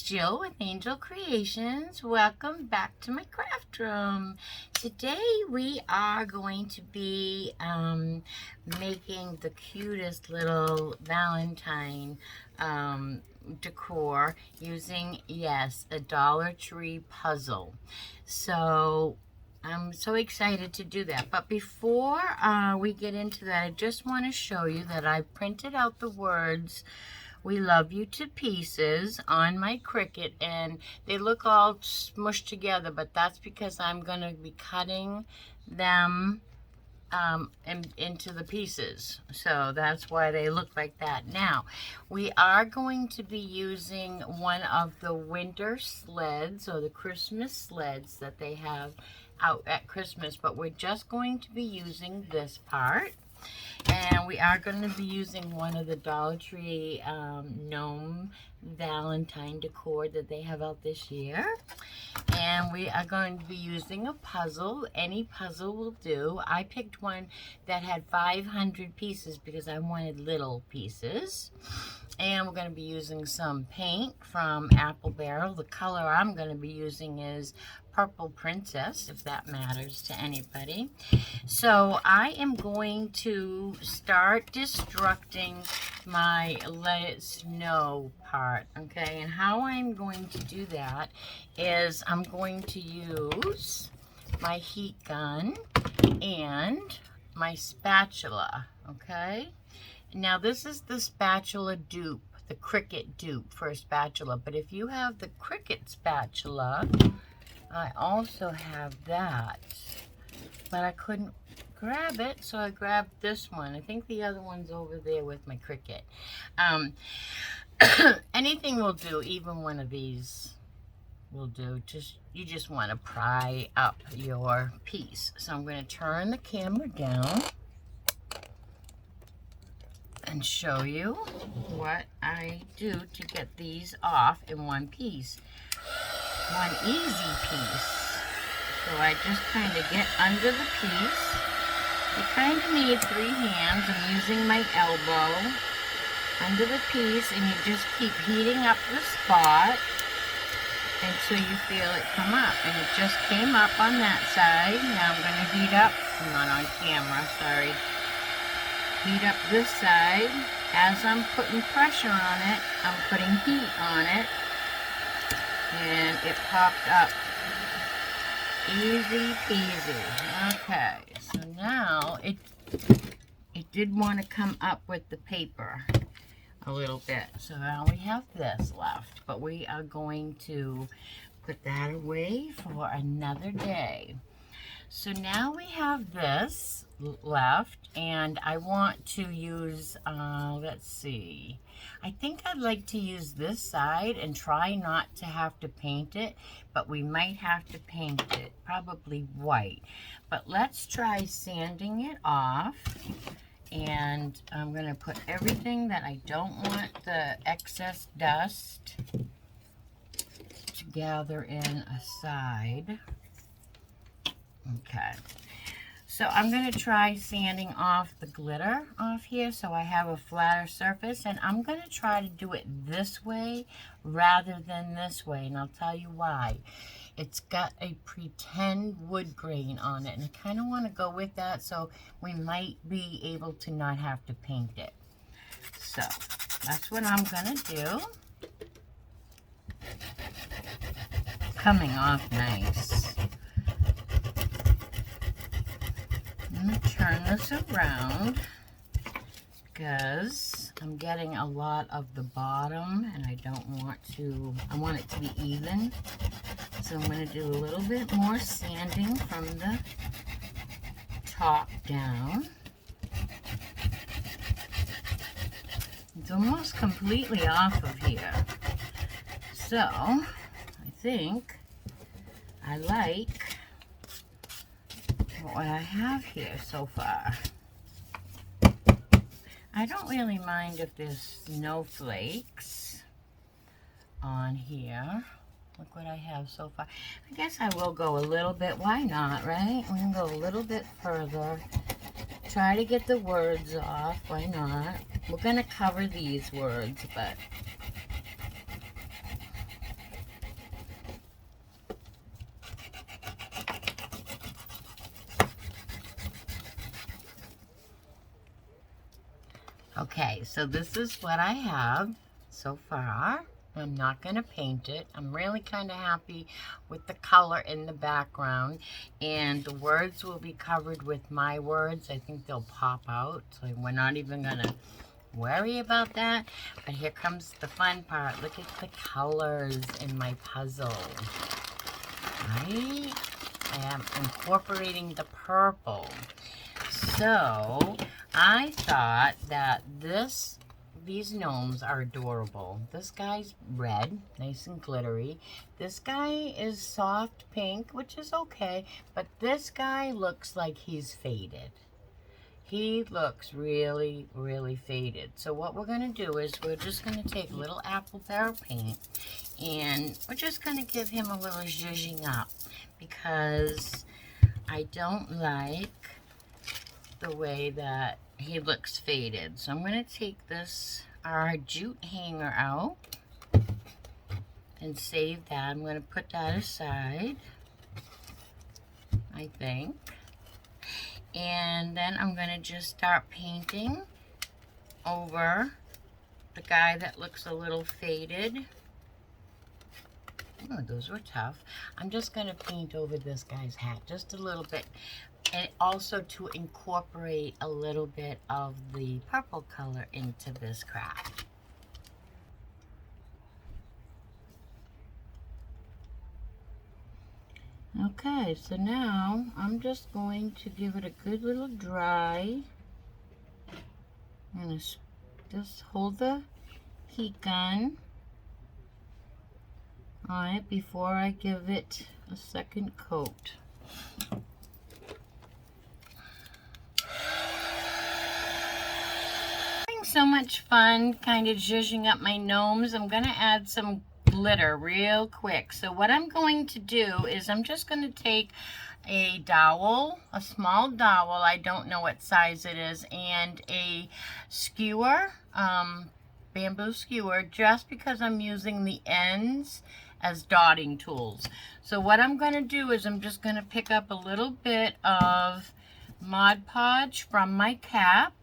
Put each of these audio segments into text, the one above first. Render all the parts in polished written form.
Jill with Angel Creations. Welcome back to my craft room. Today we are going to be making the cutest little Valentine decor using, yes, a Dollar Tree puzzle. So I'm so excited to do that. But before we get into that, I just want to show you that I printed out the words "We love you to pieces" on my Cricut, and they look all smushed together, but that's because I'm going to be cutting them into the pieces. So that's why they look like that. Now, we are going to be using one of the winter sleds, or the Christmas sleds that they have out at Christmas, but we're just going to be using this part. And we are going to be using one of the Dollar Tree gnome Valentine decor that they have out this year. And we are going to be using a puzzle. Any puzzle will do. I picked one that had 500 pieces because I wanted little pieces. And we're going to be using some paint from Apple Barrel. The color I'm going to be using is Purple Princess, if that matters to anybody. So I am going to start destructing my Let It Snow part, okay? And how I'm going to do that is I'm going to use my heat gun and my spatula, okay? Now this is the spatula dupe, the Cricut dupe for a spatula, but if you have the Cricut spatula, I also have that, but I couldn't grab it, so I grabbed this one. I think the other one's over there with my Cricut. Anything will do, even one of these will do. You just want to pry up your piece. So I'm going to turn the camera down and show you what I do to get these off in one piece. One easy piece. So I just kind of get under the piece. You kind of need 3 hands. I'm using my elbow under the piece, and you just keep heating up the spot until you feel it come up. And it just came up on that side. Now I'm going to heat up. I'm not on camera, sorry. Heat up this side. As I'm putting pressure on it, I'm putting heat on it. And it popped up. Easy peasy. Okay, so now it did want to come up with the paper a little bit. So now we have this left, but we are going to put that away for another day. So now we have this left, and I want to use, let's see, I think I'd like to use this side and try not to have to paint it, but we might have to paint it, probably white. But let's try sanding it off, and I'm going to put everything that I don't want the excess dust to gather in aside. Okay, so I'm going to try sanding off the glitter off here so I have a flatter surface, and I'm going to try to do it this way rather than this way, and I'll tell you why. It's got a pretend wood grain on it, and I kind of want to go with that, so we might be able to not have to paint it. So that's what I'm going to do. Coming off nice. I'm going to turn this around because I'm getting a lot of the bottom, and I don't want to, I want it to be even. So I'm going to do a little bit more sanding from the top down. It's almost completely off of here. So I think I like what I have here so far. I don't really mind if there's snowflakes on here. Look what I have so far. I guess I will go a little bit. Why not, right? We can go a little bit further. Try to get the words off. Why not? We're going to cover these words, but Okay, so this is what I have so far. I'm not going to paint it. I'm really kind of happy with the color in the background. And the words will be covered with my words. I think they'll pop out. So we're not even going to worry about that. But here comes the fun part. Look at the colors in my puzzle. Right? I am incorporating the purple. So I thought that these gnomes are adorable. This guy's red, nice and glittery. This guy is soft pink, which is okay, but this guy looks like he's faded. He looks really, really faded. So what we're going to do is we're just going to take a little apple barrel paint and we're just going to give him a little zhuzhing up because I don't like the way that he looks faded. So I'm going to take this, our jute hanger out and save that. I'm going to put that aside, I think. And then I'm going to just start painting over the guy that looks a little faded. Oh, those were tough. I'm just going to paint over this guy's hat just a little bit. And also to incorporate a little bit of the purple color into this craft. Okay, so now I'm just going to give it a good little dry. I'm going to just hold the heat gun on it before I give it a second coat. So much fun kind of zhuzhing up my gnomes. I'm going to add some glitter real quick. So what I'm going to do is I'm just going to take a dowel, a small dowel, I don't know what size it is, and a skewer, bamboo skewer, just because I'm using the ends as dotting tools. So what I'm going to do is I'm just going to pick up a little bit of Mod Podge from my cap.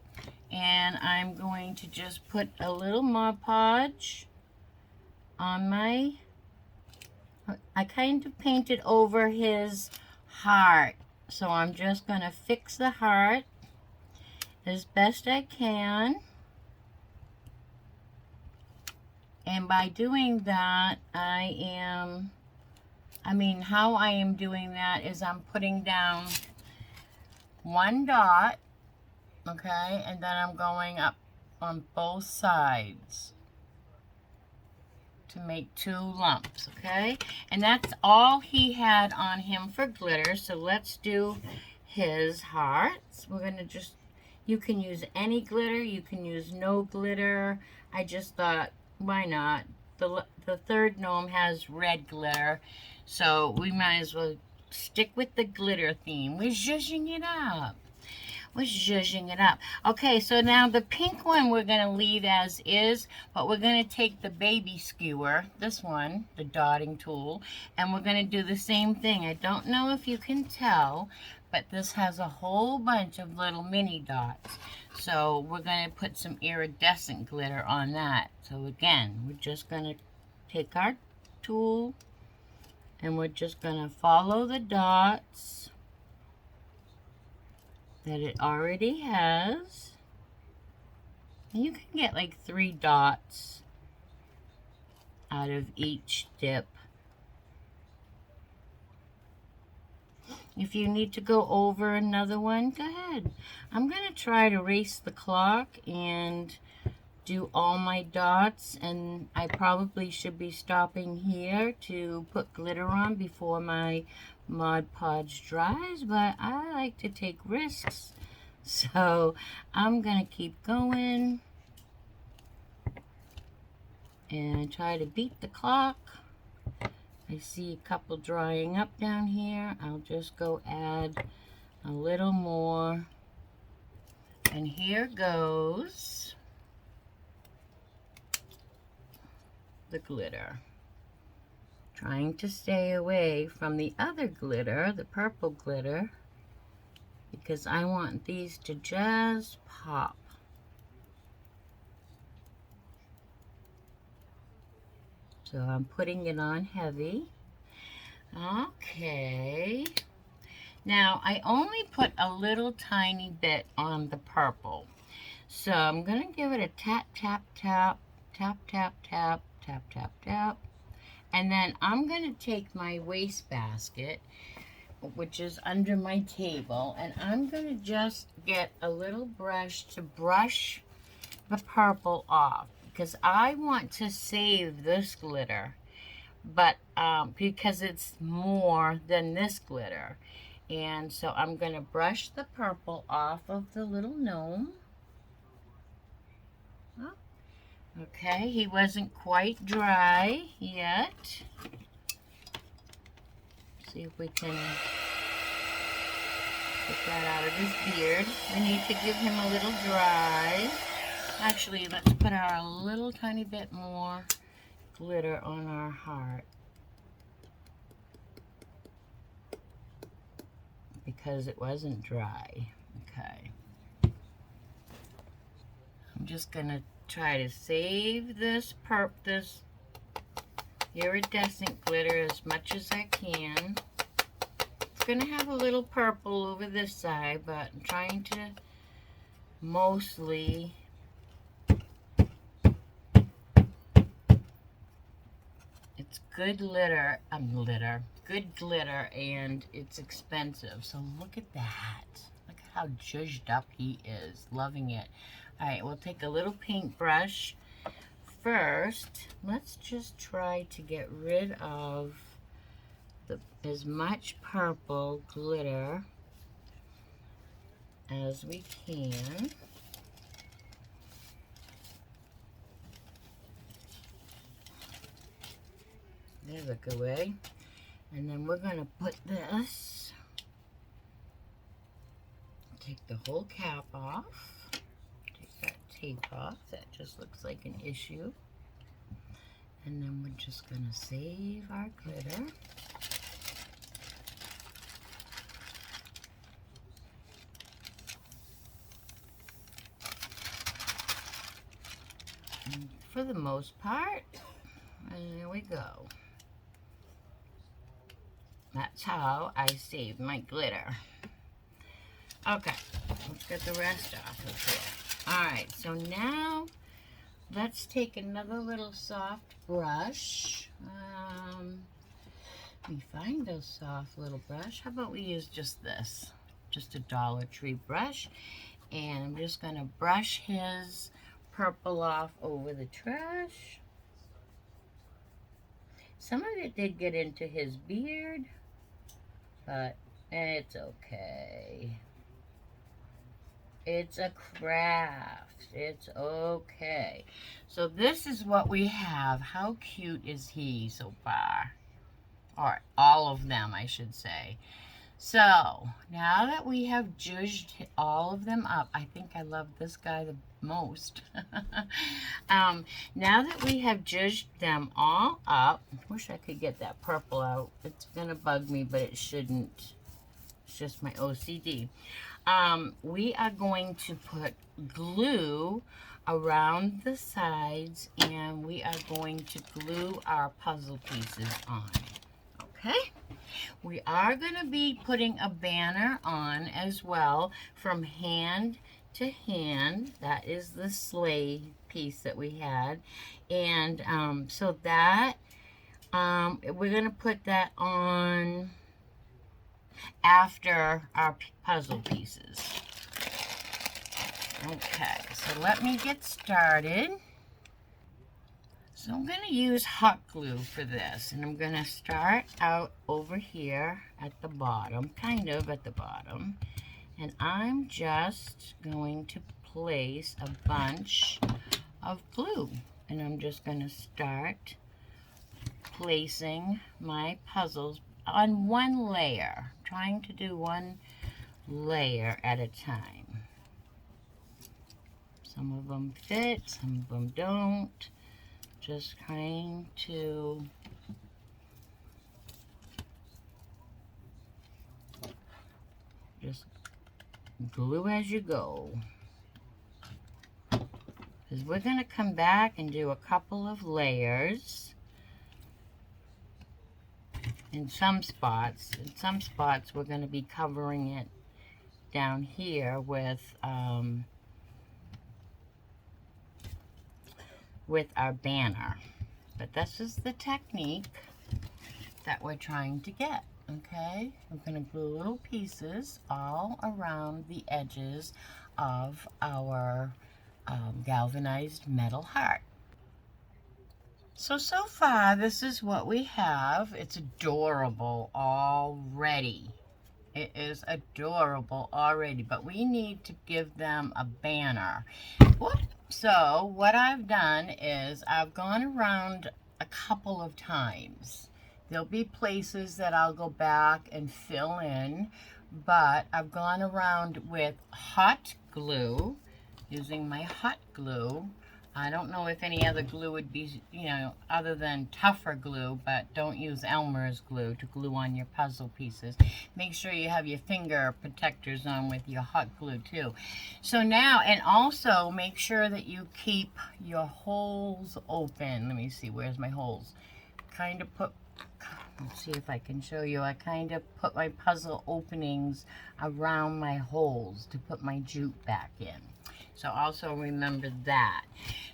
And I'm going to just put a little Mod Podge on my, I kind of painted over his heart. So I'm just going to fix the heart as best I can. And by doing that, how I am doing that is I'm putting down one dot. Okay, and then I'm going up on both sides to make two lumps, okay? And that's all he had on him for glitter, so let's do his hearts. We're going to just, you can use any glitter, you can use no glitter. I just thought, why not? The third gnome has red glitter, so we might as well stick with the glitter theme. We're zhuzhing it up. We're zhuzhing it up. Okay, so now the pink one we're going to leave as is, but we're going to take the baby skewer, this one, the dotting tool, and we're going to do the same thing. I don't know if you can tell, but this has a whole bunch of little mini dots. So we're going to put some iridescent glitter on that. So again, we're just going to take our tool and we're just going to follow the dots that it already has. You can get like 3 dots out of each dip. If you need to go over another one, go ahead. I'm going to try to race the clock and do all my dots, and I probably should be stopping here to put glitter on before my Mod Podge dries, but I like to take risks, so I'm gonna keep going and try to beat the clock. I see a couple drying up down here. I'll just go add a little more, and here goes the glitter. Trying to stay away from the other glitter, the purple glitter, because I want these to just pop. So I'm putting it on heavy. Okay. Now, I only put a little tiny bit on the purple. So I'm going to give it a tap, tap, tap, tap, tap, tap, tap, tap, tap. And then I'm going to take my wastebasket, which is under my table, and I'm going to just get a little brush to brush the purple off, because I want to save this glitter, but because it's more than this glitter. And so I'm going to brush the purple off of the little gnome. Oh, okay, he wasn't quite dry yet. See if we can get that out of his beard. We need to give him a little dry. Actually, let's put our little tiny bit more glitter on our heart, because it wasn't dry. Okay. I'm just gonna try to save this iridescent glitter as much as I can. It's gonna have a little purple over this side, but I'm trying to mostly it's good good glitter, and it's expensive. So look at that. Look at how zhuzhed up he is. Loving it. All right, we'll take a little paintbrush. First, let's just try to get rid of as much purple glitter as we can. There's a good way. And then we're going to put this, take the whole cap off, take that tape off, that just looks like an issue. And then we're just going to save our glitter. And for the most part, there we go. That's how I save my glitter. Okay, let's get the rest off of here. Alright, so now let's take another little soft brush. Let me find a soft little brush. How about we use just this? Just a Dollar Tree brush. And I'm just going to brush his purple off over the trash. Some of it did get into his beard, but it's okay. It's a craft. It's okay. So this is what we have. How cute is he so far? Or all of them, I should say. So now that we have zhuzhed all of them up, I think I love this guy the most. Now that we have zhuzhed them all up, wish I could get that purple out. It's gonna bug me, but it shouldn't. It's just my OCD. We are going to put glue around the sides, and we are going to glue our puzzle pieces on. Okay? We are going to be putting a banner on as well, from hand to hand. That is the sleigh piece that we had. And so that, we're going to put that on after our puzzle pieces. Okay, so let me get started. So I'm going to use hot glue for this, and I'm going to start out over here at the bottom, kind of at the bottom, and I'm just going to place a bunch of glue, and I'm just going to start placing my puzzles on one layer, trying to do one layer at a time. Some of them fit, some of them don't. Just trying to just glue as you go. Because we're going to come back and do a couple of layers. in some spots. In some spots, we're going to be covering it down here with our banner. But this is the technique that we're trying to get, okay? We're going to glue little pieces all around the edges of our galvanized metal heart. So far, this is what we have. It's adorable already. It is adorable already, but we need to give them a banner. Whoop. So what I've done is I've gone around a couple of times. There'll be places that I'll go back and fill in, but I've gone around with hot glue, using my hot glue. I don't know if any other glue would be, you know, other than tougher glue, but don't use Elmer's glue to glue on your puzzle pieces. Make sure you have your finger protectors on with your hot glue too. So now, and also make sure that you keep your holes open. Let me see, where's my holes? Kind of put, let's see if I can show you. I kind of put my puzzle openings around my holes to put my jute back in. So also remember that.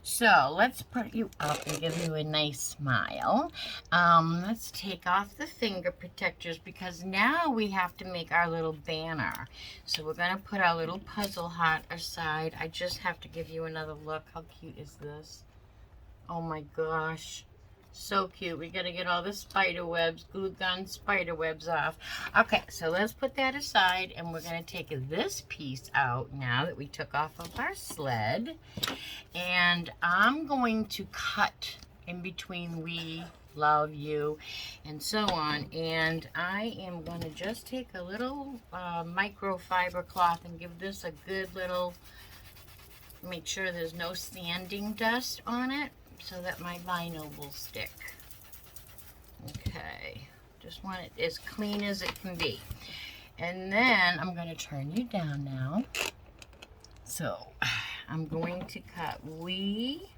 So let's put you up and give you a nice smile. Let's take off the finger protectors because now we have to make our little banner. So we're going to put our little puzzle heart aside. I just have to give you another look. How cute is this? Oh my gosh. So cute. We got to get all the spider webs, glue gun spider webs off. Okay, so let's put that aside, and we're going to take this piece out now that we took off of our sled. And I'm going to cut in between we, love you, and so on. And I am going to just take a little microfiber cloth and give this a good little, make sure there's no sanding dust on it, so that my vinyl will stick. Okay, just want it as clean as it can be. And then I'm going to turn you down now. So I'm going to cut we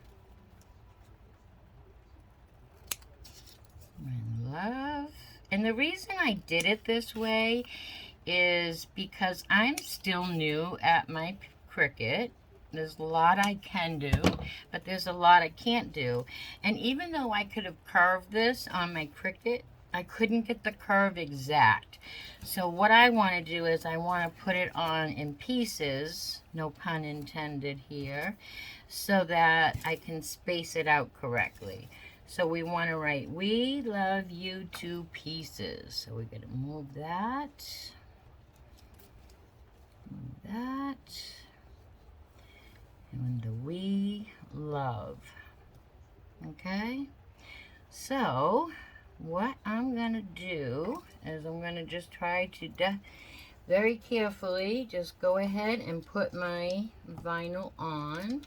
and love. And the reason I did it this way is because I'm still new at my Cricut. There's a lot I can do, but there's a lot I can't do. And even though I could have curved this on my Cricut, I couldn't get the curve exact. So what I want to do is I want to put it on in pieces, no pun intended here, so that I can space it out correctly. So we want to write, we love you to pieces. So we're going to move that, and the we love. Okay, so what I'm gonna do is I'm gonna just try to very carefully just go ahead and put my vinyl on.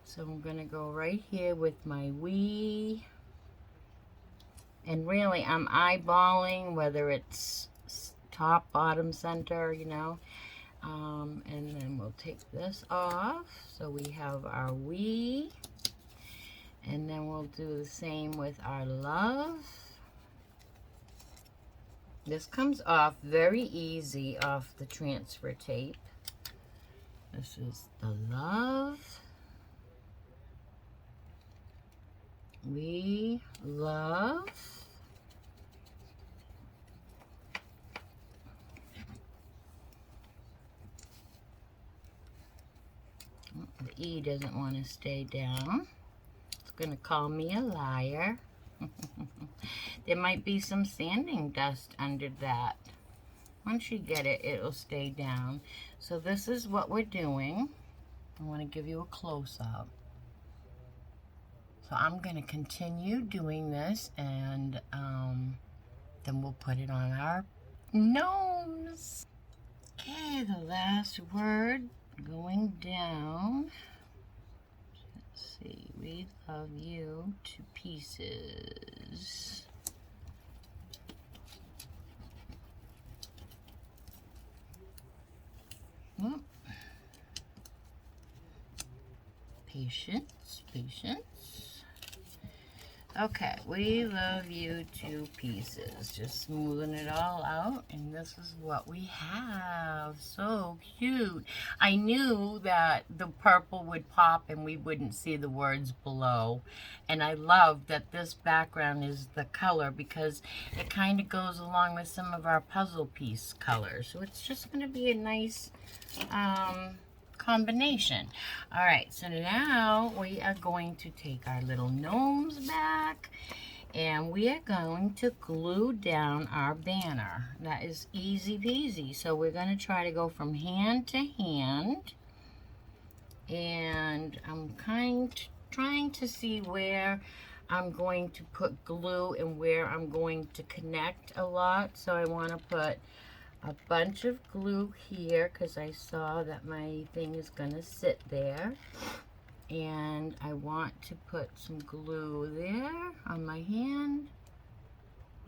So I'm gonna go right here with my we, and really I'm eyeballing whether it's top, bottom, center, you know. And then we'll take this off. So we have our we, and then we'll do the same with our love. This comes off very easy off the transfer tape. This is the love. We love. The E doesn't want to stay down. It's going to call me a liar. There might be some sanding dust under that. Once you get it, it'll stay down. So this is what we're doing. I want to give you a close-up. So I'm going to continue doing this, and then we'll put it on our nose. Okay, the last word going down. Let's see, we love you to pieces. Whoop. Patience, patience. Okay, we love you to pieces. Just smoothing it all out, and this is what we have. So cute. I knew that the purple would pop and we wouldn't see the words below. And I love that this background is the color because it kind of goes along with some of our puzzle piece colors. So it's just going to be a nice combination. All right, so now we are going to take our little gnomes back and we are going to glue down our banner. That is easy peasy. So we're going to try to go from hand to hand, and I'm trying to see where I'm going to put glue and where I'm going to connect a lot. So I want to put a bunch of glue here because I saw that my thing is going to sit there. And I want to put some glue there on my hand.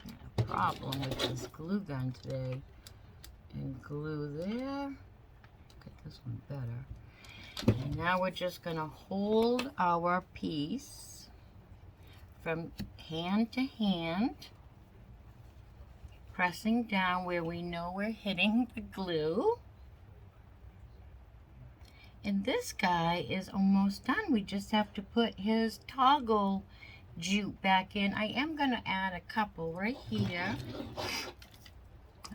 I have a problem with this glue gun today. And glue there. Get this one better. And now we're just going to hold our piece from hand to hand, pressing down where we know we're hitting the glue. And this guy is almost done. We just have to put his toggle jute back in. I am going to add a couple right here.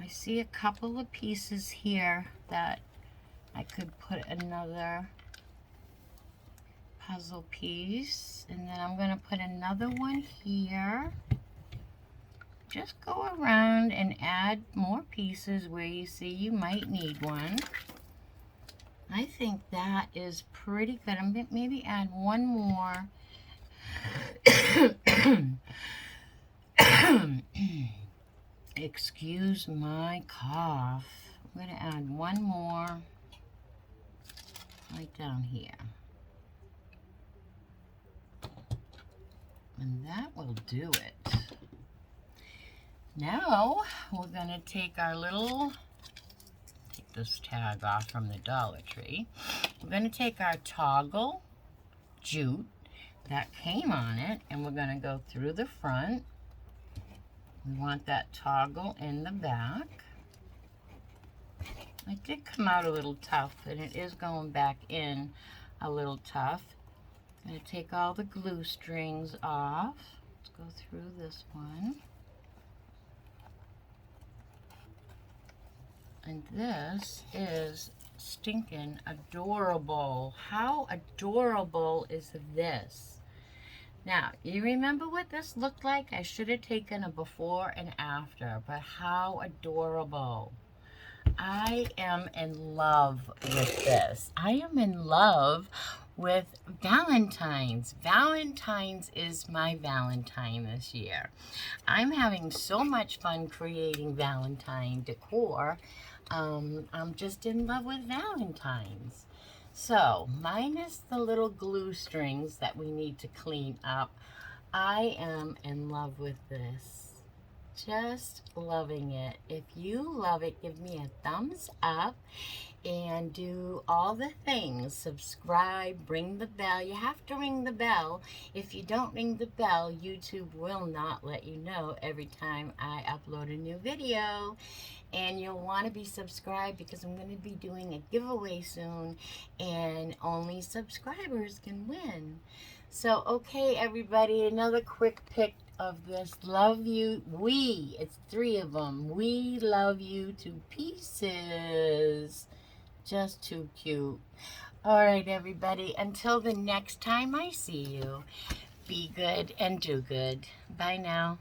I see a couple of pieces here that I could put another puzzle piece. And then I'm going to put another one here. Just go around and add more pieces where you see you might need one. I think that is pretty good. I'm going to maybe add one more. Excuse my cough. I'm going to add one more right down here. And that will do it. Now we're going to take our little, take this tag off from the Dollar Tree. We're going to take our toggle jute that came on it and we're going to go through the front. We want that toggle in the back. It did come out a little tough and it is going back in a little tough. I'm going to take all the glue strings off. Let's go through this one. And this is stinking adorable. How adorable is this? Now, you remember what this looked like? I should have taken a before and after, but how adorable. I am in love with this. I am in love with Valentine's. Valentine's is my Valentine this year. I'm having so much fun creating Valentine decor. I'm just in love with Valentine's. So, minus the little glue strings that we need to clean up, I am in love with this. Just loving it. If you love it, give me a thumbs up and do all the things. Subscribe, ring the bell. You have to ring the bell. If you don't ring the bell, YouTube will not let you know every time I upload a new video. And you'll want to be subscribed because I'm going to be doing a giveaway soon and only subscribers can win. So, okay, everybody, another quick pic of this. Love you. It's 3 of them. We love you to pieces. Just too cute. All right, everybody. Until the next time I see you, be good and do good. Bye now.